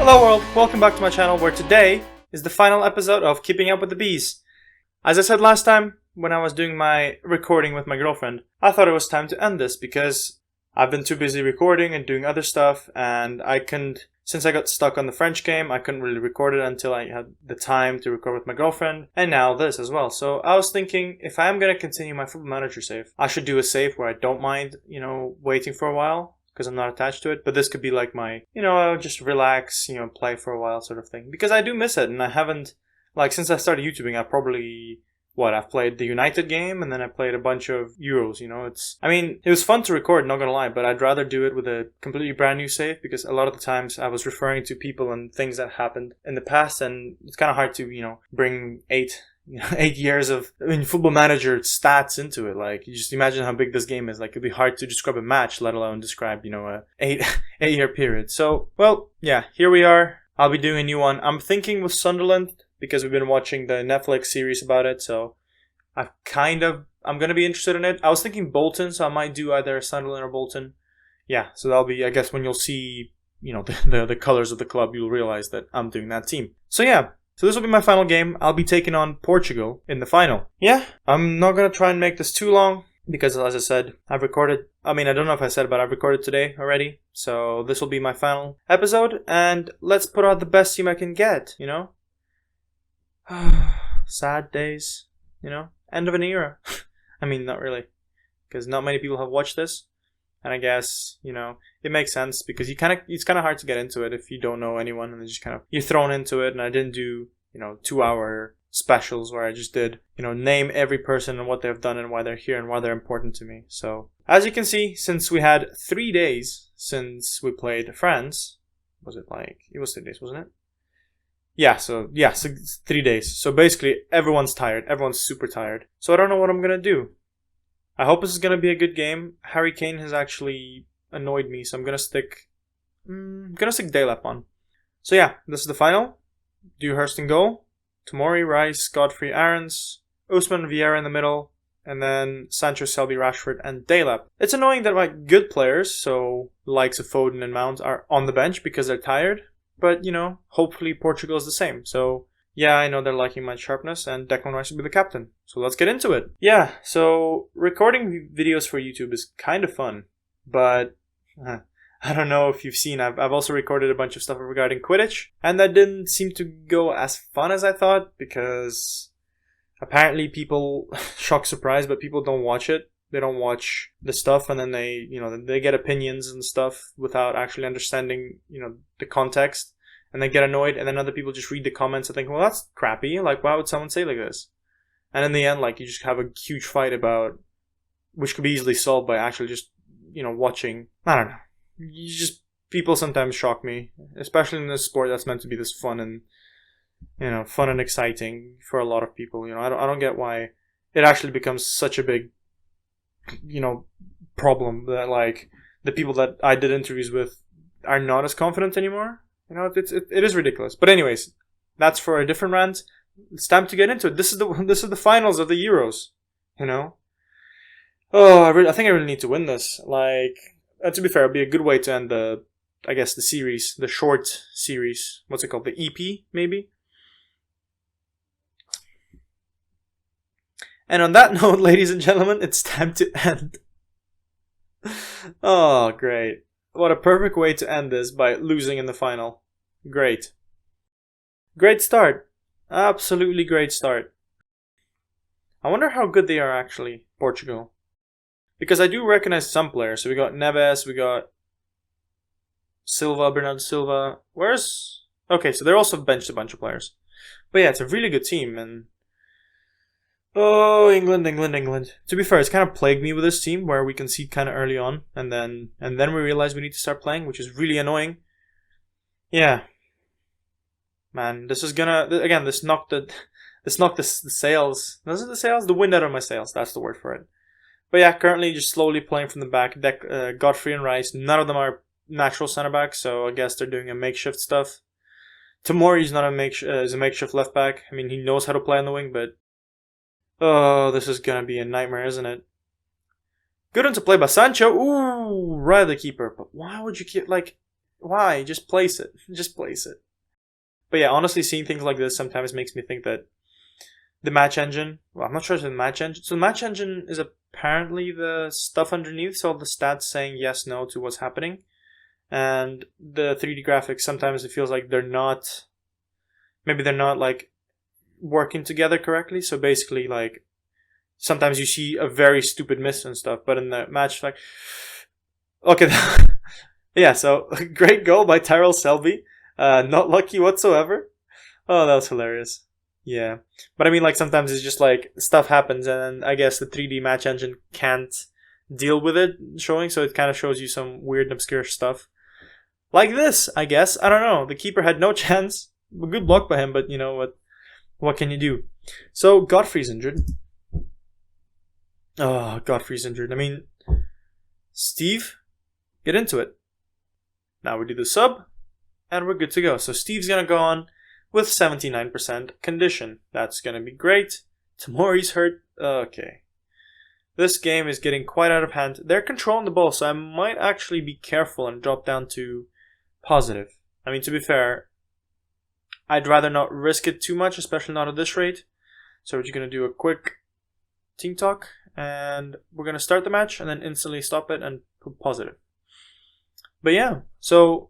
Hello world, welcome back to my channel where today is the final episode of Keeping Up with the Bees. As I said last time, when I was doing my recording with my girlfriend, I thought it was time to end this because I've been too busy recording and doing other stuff, and since I got stuck on the French game, I couldn't really record it until I had the time to record with my girlfriend, and now this as well. So I was thinking, if I am going to continue my Football Manager save, I should do a save where I don't mind, waiting for a while, because I'm not attached to it. But this could be like my, I'll just relax, play for a while sort of thing. Because I do miss it, and I haven't, since I started YouTubing, I've played the United game, and then I played a bunch of Euros, it was fun to record, not gonna lie, but I'd rather do it with a completely brand new save, because a lot of the times I was referring to people and things that happened in the past, and it's kind of hard to, bring 8 years of Football Manager stats into it. You just imagine how big this game is. It'd be hard to describe a match, let alone describe, a 8-year period. So, well, yeah, here we are. I'll be doing a new one. I'm thinking with Sunderland, because we've been watching the Netflix series about it, so I'm going to be interested in it. I was thinking Bolton, so I might do either Sunderland or Bolton. Yeah, so that'll be, I guess, when you'll see, the colors of the club, you'll realize that I'm doing that team. So yeah, so this will be my final game. I'll be taking on Portugal in the final. Yeah, I'm not going to try and make this too long, because as I said, I don't know if I said, but I've recorded today already. So this will be my final episode, and let's put out the best team I can get, Sad days, end of an era. Not really, because not many people have watched this, and I guess it makes sense because it's kind of hard to get into it if you don't know anyone, and just you're thrown into it. And I didn't do 2-hour specials where I just did name every person and what they've done and why they're here and why they're important to me. So as you can see, since we had 3 days since we played France, it was 3 days, wasn't it? Yeah, so 3 days. So basically, everyone's tired. Everyone's super tired. So I don't know what I'm going to do. I hope this is going to be a good game. Harry Kane has actually annoyed me, so I'm going to stick Delap on. So yeah, this is the final. Dewhurst in goal. Tomori, Rice, Godfrey, Aarons, Usman, Vieira in the middle, and then Sancho, Selby, Rashford, and Delap. It's annoying that good players, so likes of Foden and Mount, are on the bench because they're tired. But, hopefully Portugal is the same. So, yeah, I know they're liking my sharpness, and Declan Rice will be the captain. So let's get into it. Yeah, so recording videos for YouTube is kind of fun. But, I don't know if you've seen, I've also recorded a bunch of stuff regarding Quidditch. And that didn't seem to go as fun as I thought, because apparently people, shock surprise, but people don't watch it. They don't watch the stuff, and then they get opinions and stuff without actually understanding, the context, and they get annoyed, and then other people just read the comments and think, well, that's crappy, why would someone say like this? And in the end, you just have a huge fight about, which could be easily solved by actually just, watching. I don't know. People sometimes shock me, especially in this sport that's meant to be this fun and, fun and exciting for a lot of people. I don't get why it actually becomes such a big problem that the people that I did interviews with are not as confident anymore. It is ridiculous. But anyways, that's for a different rant. It's time to get into it. This is the finals of the Euros. I think I really need to win this. To be fair, it'd be a good way to end the series, the short series. What's it called? The EP, maybe. And on that note, ladies and gentlemen, it's time to end. Oh, great. What a perfect way to end this, by losing in the final. Great. Great start. Absolutely great start. I wonder how good they are actually, Portugal. Because I do recognize some players. So we got Neves, we got Bernardo Silva. Okay, so they're also benched a bunch of players. But yeah, it's a really good team, and oh, England. To be fair, it's kind of plagued me with this team where we concede kind of early on, and then we realize we need to start playing, which is really annoying. Yeah. Man, this is this knocked the sails. Was it the sails? The wind out of my sails. That's the word for it. But yeah, currently just slowly playing from the back. Godfrey and Rice, none of them are natural center backs, so I guess they're doing a makeshift stuff. Tomori's not is a makeshift left back. He knows how to play on the wing, but oh, this is gonna be a nightmare, isn't it? Good one to play by Sancho. Ooh, right at the keeper. But why would you keep Why? Just place it. Just place it. But yeah, honestly, seeing things like this sometimes makes me think that the match engine, well, I'm not sure it's the match engine. So the match engine is apparently the stuff underneath, so all the stats saying yes, no to what's happening. And the 3D graphics, sometimes it feels like they're not like working together correctly. So basically, like, sometimes you see a very stupid miss and stuff, but in the match, like, okay, yeah, so great goal by Tyrell Selby. Not lucky whatsoever. Oh, that was hilarious. Yeah. But I mean, like, sometimes it's just like stuff happens and I guess the 3D match engine can't deal with it showing, so it kind of shows you some weird and obscure stuff. Like this, I guess. I don't know. The keeper had no chance. Good block by him, but you know what can you do? So, Godfrey's injured. Oh, Godfrey's injured. I mean, Steve, get into it. Now we do the sub, and we're good to go. So Steve's going to go on with 79% condition. That's going to be great. Tamori's hurt. Okay. This game is getting quite out of hand. They're controlling the ball, so I might actually be careful and drop down to positive. I mean, to be fair, I'd rather not risk it too much, especially not at this rate. So we're just going to do a quick team talk, and we're going to start the match and then instantly stop it and put positive. But yeah, so,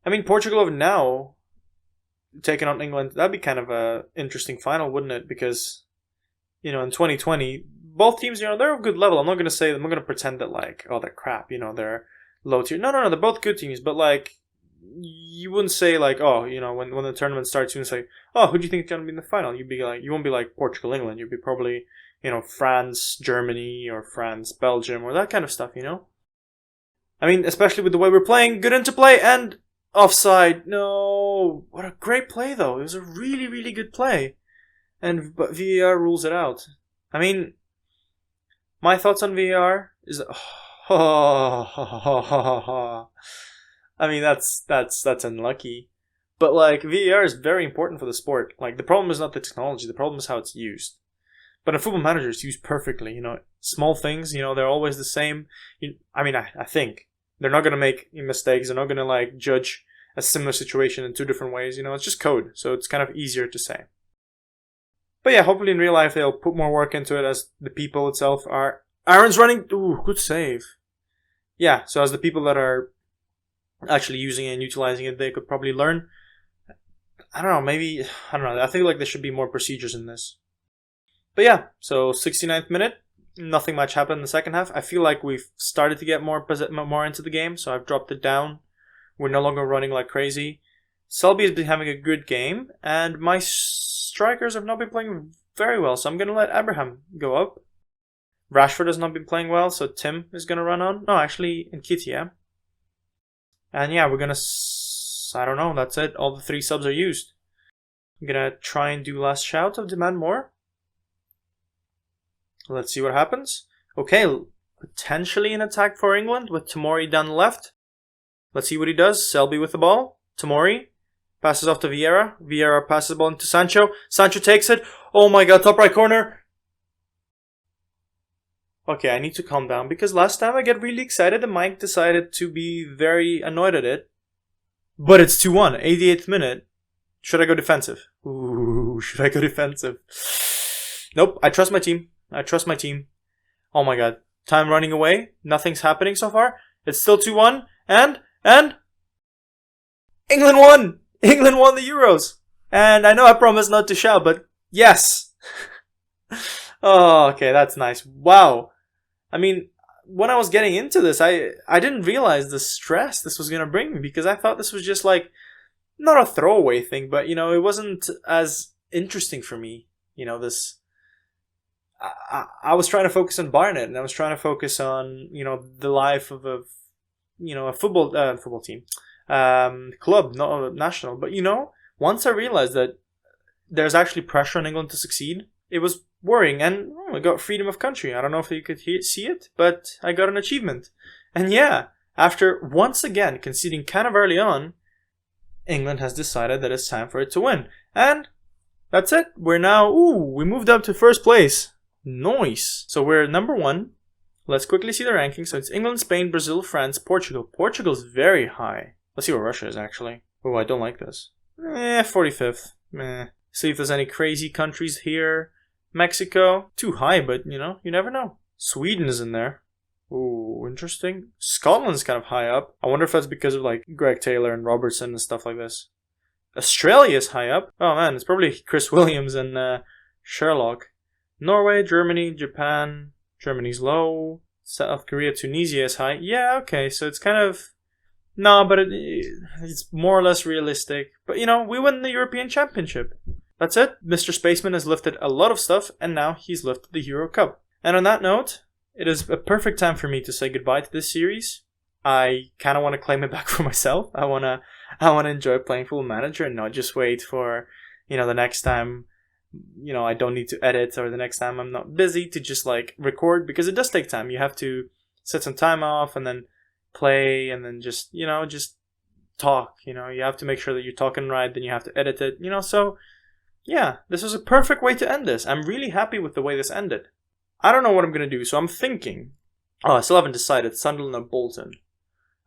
I mean, Portugal have now taken on England. That'd be kind of a interesting final, wouldn't it? Because, you know, in 2020, both teams, you know, they're of good level. I'm not going to say, I'm not going to pretend that, like, oh, they're crap, you know, they're low tier. No, they're both good teams, but, like, you wouldn't say, like, oh, you know, when the tournament starts, you wouldn't say, oh, who do you think is going to be in the final? You'd be like, you won't be like Portugal, England. You'd be probably, you know, France, Germany, or France, Belgium, or that kind of stuff, you know? I mean, especially with the way we're playing, good interplay, and offside. No, what a great play, though. It was a really, really good play. But VAR rules it out. I mean, my thoughts on VAR is, I mean, that's unlucky. But, like, VAR is very important for the sport. Like, the problem is not the technology, the problem is how it's used. But in Football Manager, it's used perfectly, you know. Small things, you know, they're always the same. I mean, I think they're not going to make mistakes. They're not going to, like, judge a similar situation in two different ways. You know, it's just code. So it's kind of easier to say. But yeah, hopefully in real life they'll put more work into it as the people itself are. Aaron's running. Ooh, good save. Yeah, so as the people that are actually using it and utilizing it, they could probably learn. I don't know. I think like there should be more procedures in this. But yeah, so 69th minute. Nothing much happened in the second half. I feel like we've started to get more into the game, so I've dropped it down. We're no longer running like crazy. Selby has been having a good game, and my strikers have not been playing very well, so I'm going to let Abraham go up. Rashford has not been playing well, so Tim is going to run on. No, actually, Nketiah. And yeah, we're going to... I don't know, that's it. All the 3 subs are used. I'm going to try and do last shout of demand more. Let's see what happens. Okay, potentially an attack for England with Tamori down the left. Let's see what he does. Selby with the ball. Tamori passes off to Vieira. Vieira passes the ball into Sancho. Sancho takes it. Oh my god, top right corner. Okay, I need to calm down because last time I get really excited and Mike decided to be very annoyed at it. But it's 2-1, 88th minute. Should I go defensive? Ooh, should I go defensive? Nope, I trust my team. Oh my god. Time running away. Nothing's happening so far. It's still 2-1. And England won! England won the Euros! And I know I promised not to shout, but yes! Oh, okay, that's nice. Wow. I mean, when I was getting into this, I didn't realize the stress this was going to bring me because I thought this was just like, not a throwaway thing, but, you know, it wasn't as interesting for me. You know, this... I was trying to focus on Barnet, and I was trying to focus on, you know, the life of a football team, club, not national. But, you know, once I realized that there's actually pressure on England to succeed, it was worrying. And I got freedom of country. I don't know if you could see it, but I got an achievement. And yeah, after once again conceding kind of early on, England has decided that it's time for it to win. And that's it. We're now, we moved up to first place. Nice. So we're number 1. Let's quickly see the rankings. So it's England, Spain, Brazil, France, Portugal. Portugal's very high. Let's see what Russia is actually. Oh, I don't like this. 45th. See if there's any crazy countries here. Mexico. Too high, but you know, you never know. Sweden is in there. Ooh, interesting. Scotland's kind of high up. I wonder if that's because of like Greg Taylor and Robertson and stuff like this. Australia's high up. Oh man, it's probably Chris Williams and Sherlock. Norway, Germany, Japan. Germany's low. South Korea, Tunisia is high. Yeah, okay, so it's kind of... No, but it's more or less realistic. But, you know, we win the European Championship. That's it. Mr. Spaceman has lifted a lot of stuff, and now he's lifted the Euro Cup. And on that note, it is a perfect time for me to say goodbye to this series. I kind of want to claim it back for myself. I want to enjoy playing Football Manager and not just wait for, you know, the next time, you know, I don't need to edit, or the next time I'm not busy to just like record, because it does take time. You have to set some time off and then play and then just, you know, just talk. You know, you have to make sure that you're talking right, then you have to edit it, you know. So yeah, this was a perfect way to end this. I'm really happy with the way this ended. I don't know what I'm going to do, so I'm thinking, I still haven't decided, Sunderland or Bolton.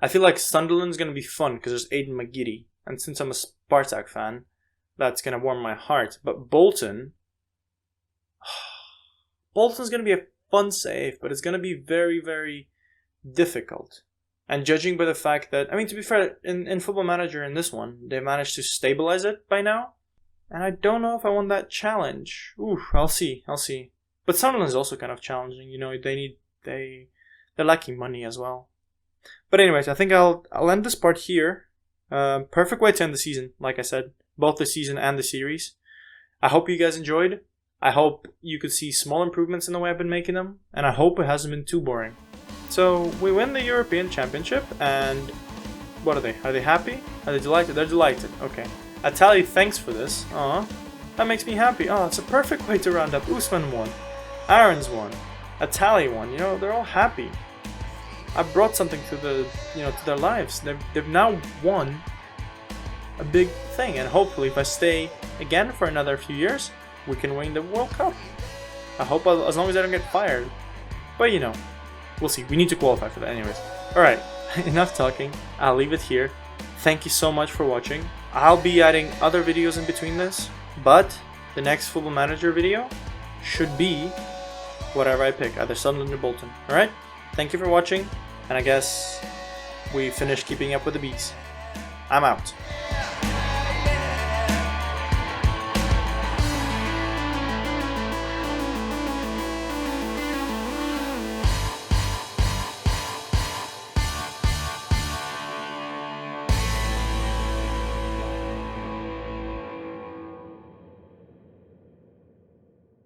I feel like Sunderland's going to be fun because there's Aidan McGeady, and since I'm a Spartak fan, that's going to warm my heart. But Bolton's going to be a fun save, but it's going to be very, very difficult. And judging by the fact that, I mean, to be fair, in Football Manager in this one, they managed to stabilize it by now. And I don't know if I want that challenge. Ooh, I'll see. But Sunderland is also kind of challenging. You know, they're lacking money as well. But anyways, I think I'll end this part here. Perfect way to end the season, like I said. Both the season and the series. I hope you guys enjoyed. I hope you could see small improvements in the way I've been making them. And I hope it hasn't been too boring. So, we win the European Championship, and what are they? Are they happy? Are they delighted? They're delighted. Okay. Atali, thanks for this. Aw, that makes me happy. Oh, it's a perfect way to round up. Usman won. Aaron's won. Atali won. You know, they're all happy. I brought something to to their lives. They've now won a big thing, and hopefully, if I stay again for another few years, we can win the World Cup. I hope, as long as I don't get fired. But you know, we'll see. We need to qualify for that, anyways. All right, enough talking. I'll leave it here. Thank you so much for watching. I'll be adding other videos in between this, but the next Football Manager video should be whatever I pick, either Sunderland or Bolton. All right. Thank you for watching, and I guess we finished keeping up with the bees. I'm out.